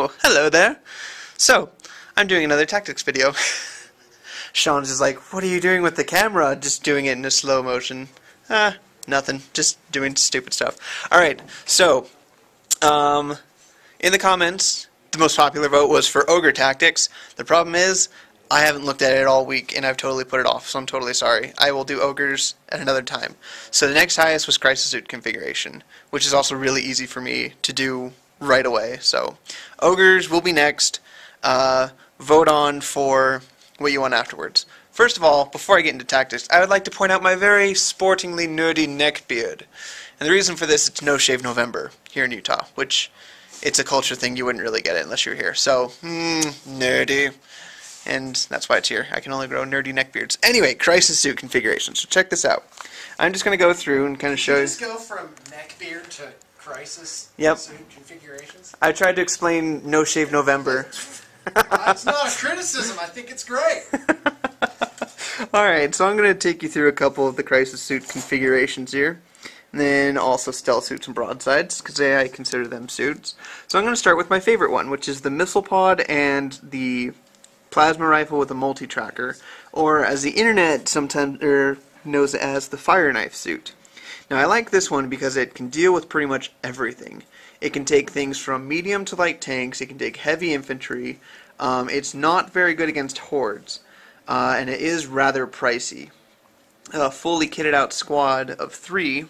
Oh, hello there. So, I'm doing another tactics video. Sean's is like, what are you doing with the camera? Just doing it in a slow motion. Nothing. Just doing stupid stuff. Alright, so, in the comments, the most popular vote was for Ogre Tactics. The problem is, I haven't looked at it all week, and I've totally put it off, so I'm totally sorry. I will do Ogres at another time. So the next highest was Crisis Suit Configuration, which is also really easy for me to do right away. So, Ogres will be next. Vote on for what you want afterwards. First of all, before I get into tactics, I would like to point out my very sportingly nerdy neck beard. And the reason for this, it's No Shave November here in Utah, which it's a culture thing. You wouldn't really get it unless you were here. So, nerdy. And that's why it's here. I can only grow nerdy neck beards. Anyway, Crisis Suit Configuration. So check this out. I'm just going to go through and kind of show you. Just go from neck beard to Crisis Suit Configurations? I tried to explain No Shave November. It's not a criticism. I think it's great. Alright, so I'm going to take you through a couple of the Crisis Suit configurations here. And then also stealth suits and broadsides, because I consider them suits. So I'm going to start with my favorite one, which is the missile pod and the plasma rifle with a multi-tracker, or as the internet sometimes knows it as, the fire knife suit. Now I like this one because it can deal with pretty much everything. It can take things from medium to light tanks, it can take heavy infantry, it's not very good against hordes, and it is rather pricey. A fully kitted out squad of 3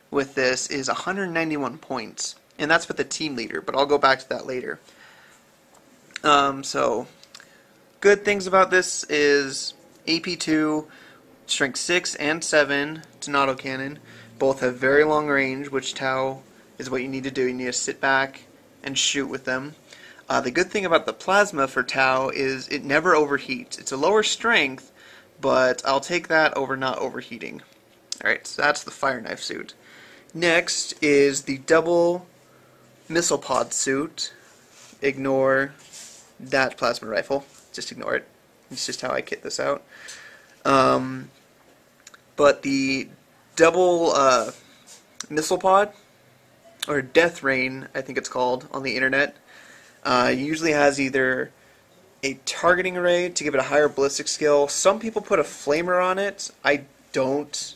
with this is 191 points, and that's with the team leader, but I'll go back to that later. So good things about this is AP2, strength 6 and 7, it's an autocannon. Both have very long range, which Tau is what you need to do. You need to sit back and shoot with them. The good thing about the plasma for Tau is it never overheats. It's a lower strength, but I'll take that over not overheating. Alright, so that's the fire knife suit. Next is the double missile pod suit. Ignore that plasma rifle. Just ignore it. It's just how I kit this out. But the double missile pod, or Death Rain, I think it's called on the internet, usually has either a targeting array to give it a higher ballistic skill. Some people put a flamer on it. I don't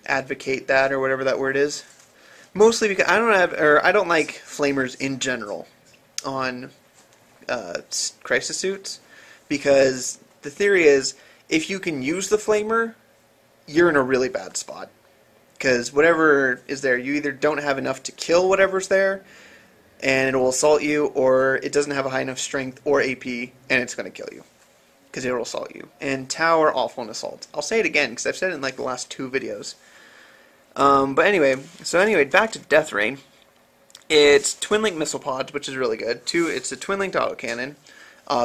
advocate that, or whatever that word is. Mostly because I don't like flamers in general on crisis suits, because the theory is if you can use the flamer, you're in a really bad spot, because whatever is there, you either don't have enough to kill whatever's there and it will assault you, or it doesn't have a high enough strength or AP and it's going to kill you because it will assault you. And Tau are awful in assault. I'll say it again because I've said it in like the last 2 videos. But anyway, back to Death Rain. It's twin-link missile pods, which is really good. It's a twin-linked autocannon.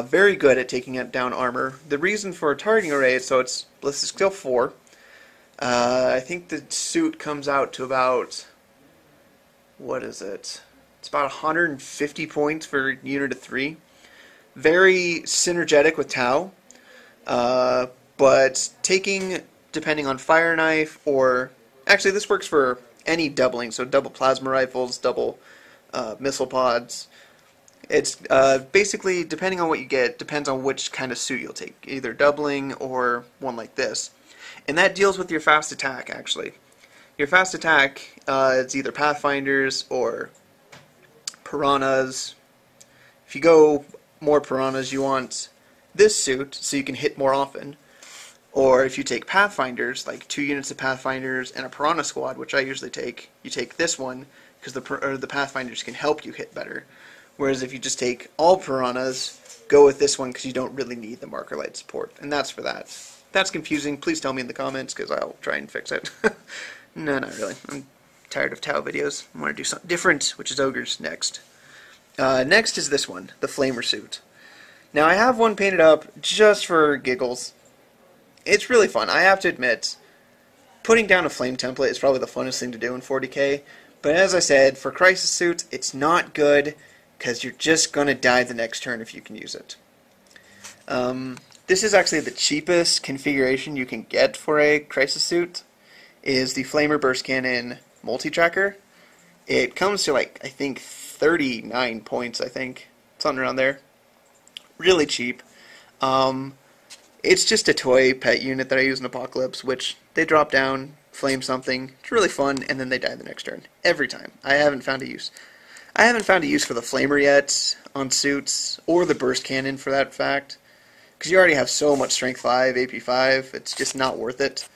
Very good at taking down armor. The reason for a targeting array, so it's ballistic skill 4. I think the suit comes out to about, what is it? It's about 150 points for a unit of 3. Very synergetic with Tau, but taking, depending on fire knife, or actually this works for any doubling, so double plasma rifles, double missile pods. It's basically, depending on what you get, depends on which kind of suit you'll take, either doubling or one like this. And that deals with your fast attack, actually. Your fast attack, it's either Pathfinders or Piranhas. If you go more Piranhas, you want this suit so you can hit more often. Or if you take Pathfinders, like 2 units of Pathfinders and a Piranha squad, which I usually take, you take this one because the Pathfinders can help you hit better. Whereas if you just take all Piranhas, go with this one because you don't really need the marker light support. And that's for that. If that's confusing, please tell me in the comments because I'll try and fix it. No, not really. I'm tired of Tau videos. I want to do something different, which is Ogres next. Next is this one, the Flamer suit. Now I have one painted up just for giggles. It's really fun. I have to admit, putting down a flame template is probably the funnest thing to do in 40k. But as I said, for crisis suits, it's not good because you're just going to die the next turn if you can use it. This is actually the cheapest configuration you can get for a crisis suit, is the Flamer Burst Cannon multi-tracker. It comes to like, I think 39 points, I think. Something around there. Really cheap. It's just a toy pet unit that I use in Apocalypse, which they drop down, flame something. It's really fun, and then they die the next turn. Every time. I haven't found a use. I haven't found a use for the Flamer yet on suits, or the Burst Cannon for that fact. Because you already have so much Strength 5, AP 5, it's just not worth it.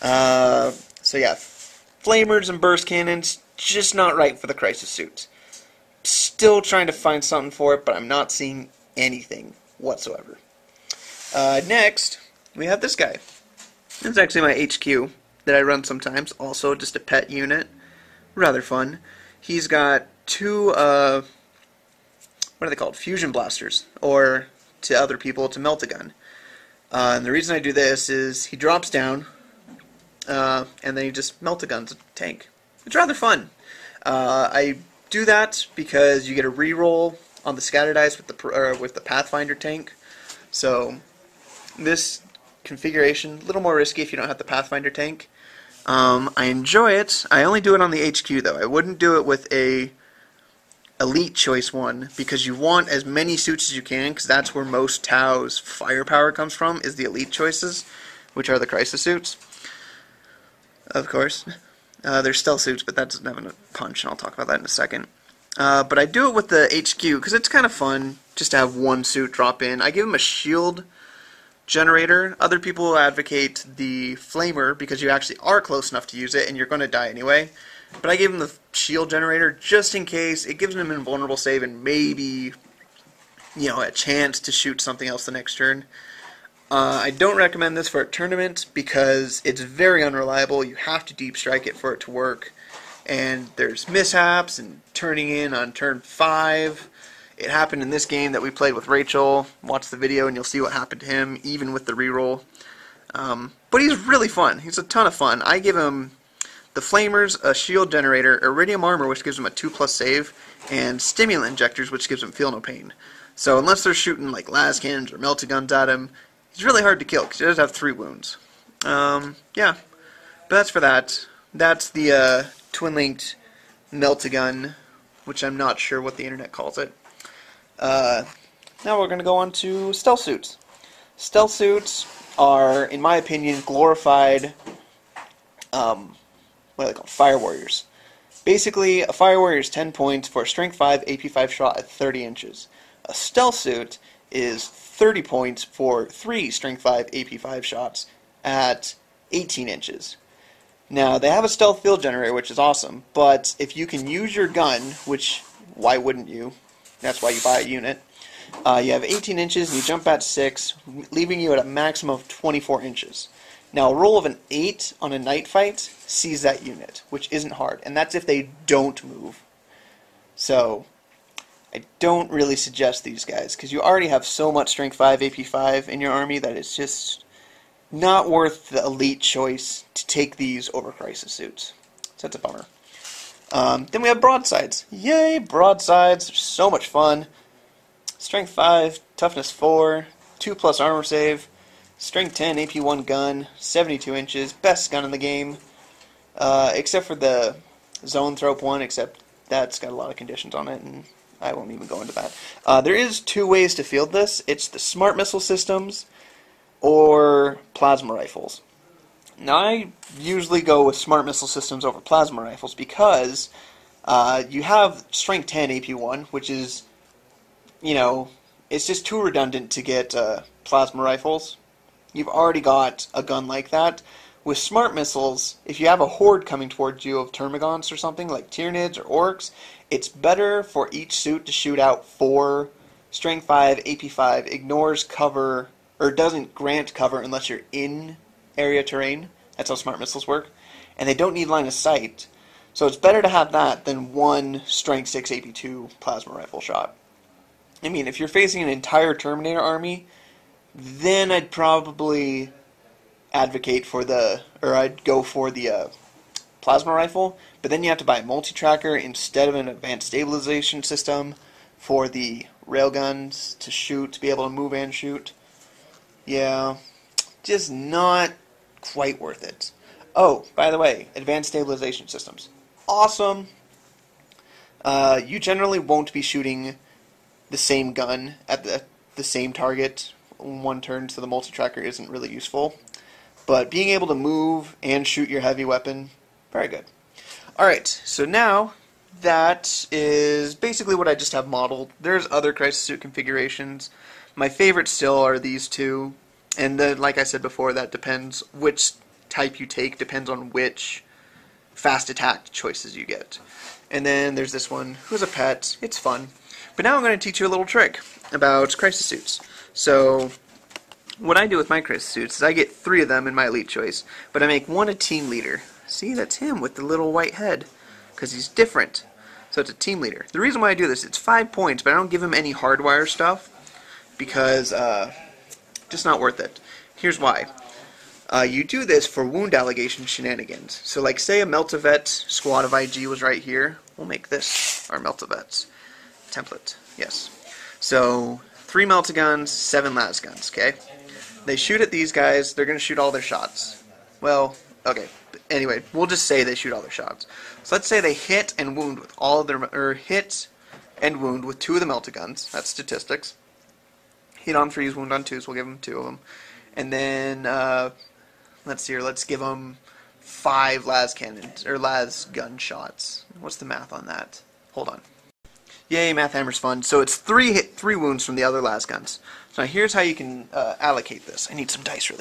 So yeah, Flamers and Burst Cannons, just not right for the Crisis suits. Still trying to find something for it, but I'm not seeing anything whatsoever. Next, we have this guy. This is actually my HQ that I run sometimes, also just a pet unit. Rather fun. He's got two, what are they called? Fusion blasters, or to other people, to melt a gun. And the reason I do this is he drops down, and then he just melt a gun's a tank. It's rather fun. I do that because you get a reroll on the scattered dice with the Pathfinder tank. So this configuration, a little more risky if you don't have the Pathfinder tank. I enjoy it. I only do it on the HQ though. I wouldn't do it with a Elite Choice one, because you want as many suits as you can, because that's where most Tau's firepower comes from, is the Elite Choices, which are the Crisis suits. Of course. They're stealth suits, but that doesn't have a punch, and I'll talk about that in a second. But I do it with the HQ, because it's kind of fun just to have one suit drop in. I give him a shield generator. Other people advocate the Flamer, because you actually are close enough to use it, and you're going to die anyway. But I gave him the shield generator just in case. It gives him an invulnerable save and maybe, a chance to shoot something else the next turn. I don't recommend this for a tournament because it's very unreliable. You have to deep strike it for it to work. And there's mishaps and turning in on turn 5. It happened in this game that we played with Rachel. Watch the video and you'll see what happened to him, even with the reroll. But he's really fun. He's a ton of fun. I give him the Flamers, a shield generator, Iridium armor, which gives him a 2+ save, and stimulant injectors, which gives him feel no pain. So unless they're shooting like las cannons or melta guns at him, he's really hard to kill because he does have 3 wounds. Yeah, but that's for that. That's the twin-linked melta-gun, which I'm not sure what the internet calls it. Now we're going to go on to stealth suits. Stealth suits are, in my opinion, glorified what are they called? Fire Warriors. Basically, a Fire Warrior is 10 points for a Strength 5, AP 5 shot at 30 inches. A Stealth Suit is 30 points for 3 Strength 5, AP 5 shots at 18 inches. Now, they have a Stealth Field Generator, which is awesome, but if you can use your gun, which, why wouldn't you? That's why you buy a unit. You have 18 inches, and you jump at 6, leaving you at a maximum of 24 inches. Now, a roll of an 8 on a night fight sees that unit, which isn't hard, and that's if they don't move. So, I don't really suggest these guys, because you already have so much Strength 5, AP 5 in your army that it's just not worth the elite choice to take these over Crisis suits. So that's a bummer. Then we have broadsides. Yay, broadsides! They're so much fun. Strength 5, Toughness 4, 2+ armor save, Strength 10, AP 1 gun, 72 inches, best gun in the game, except for the zone thrope one, except that's got a lot of conditions on it, and I won't even go into that. There is 2 ways to field this. It's the smart missile systems or plasma rifles. Now, I usually go with smart missile systems over plasma rifles because you have Strength 10 AP 1, which is, it's just too redundant to get plasma rifles. You've already got a gun like that. With smart missiles, if you have a horde coming towards you of termagants or something, like Tyranids or Orcs, it's better for each suit to shoot out 4 Strength 5, AP 5, ignores cover, or doesn't grant cover unless you're in area terrain. That's how smart missiles work. And they don't need line of sight. So it's better to have that than 1 Strength 6, AP 2 plasma rifle shot. I mean, if you're facing an entire Terminator army, then I'd probably advocate for I'd go for the plasma rifle, but then you have to buy a multi-tracker instead of an advanced stabilization system for the railguns to be able to move and shoot. Yeah, just not quite worth it. Oh, by the way, advanced stabilization systems. Awesome. You generally won't be shooting the same gun at the same target one turn, so the multi-tracker isn't really useful. But being able to move and shoot your heavy weapon, very good. Alright, so now that is basically what I just have modeled. There's other Crisis Suit configurations. My favorites still are these two. And then, like I said before, that depends which type you take, depends on which fast attack choices you get. And then there's this one, who's a pet. It's fun. But now I'm going to teach you a little trick about Crisis Suits. So, what I do with my Crisis Suits is I get 3 of them in my Elite choice, but I make one a team leader. See, that's him with the little white head, because he's different. So it's a team leader. The reason why I do this, it's 5 points, but I don't give him any hardwire stuff, because just not worth it. Here's why. You do this for wound allegation shenanigans. So like say a Meltavet squad of IG was right here. We'll make this our Meltavets template. Yes. So 3 Meltaguns, 7 Lasguns, okay? They shoot at these guys, they're going to shoot all their shots. Well, okay. Anyway, we'll just say they shoot all their shots. So let's say they hit and wound with all of their, or hit and wound with 2 of the Meltaguns. That's statistics. Hit on 3s, wound on 2s, we'll give them 2 of them. And then, let's see here, let's give them 5 las cannons, or las gun shots. What's the math on that? Hold on. Yay, Math Hammer's fun. So it's 3 wounds from the other las guns. So now here's how you can allocate this. I need some dice really